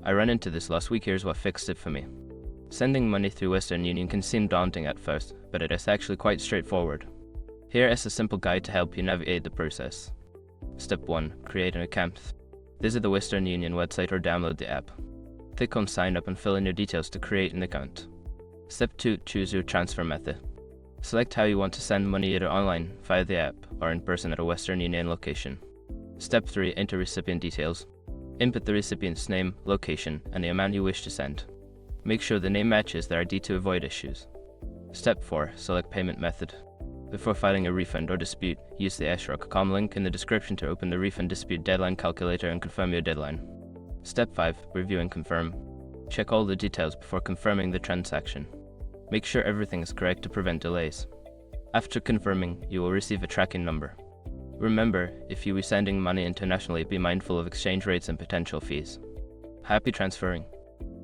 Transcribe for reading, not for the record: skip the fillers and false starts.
I ran into this last week. Here's what fixed it for me. Sending money through Western Union can seem daunting at first, but it is actually quite straightforward. Here is a simple guide to help you navigate the process. Step 1. Create an account. Visit the Western Union website or download the app. Click on Sign Up and fill in your details to create an account. Step 2. Choose your transfer method. Select how you want to send money, either online, via the app, or in person at a Western Union location. Step 3. Enter recipient details. Input the recipient's name, location, and the amount you wish to send. Make sure the name matches the ID to avoid issues. Step 4. Select payment method. Before filing a refund or dispute, use the *com link in the description to open the refund dispute deadline calculator and confirm your deadline. Step 5. Review and confirm. Check all the details before confirming the transaction. Make sure everything is correct to prevent delays. After confirming, you will receive a tracking number. Remember, if you are sending money internationally, be mindful of exchange rates and potential fees. Happy transferring!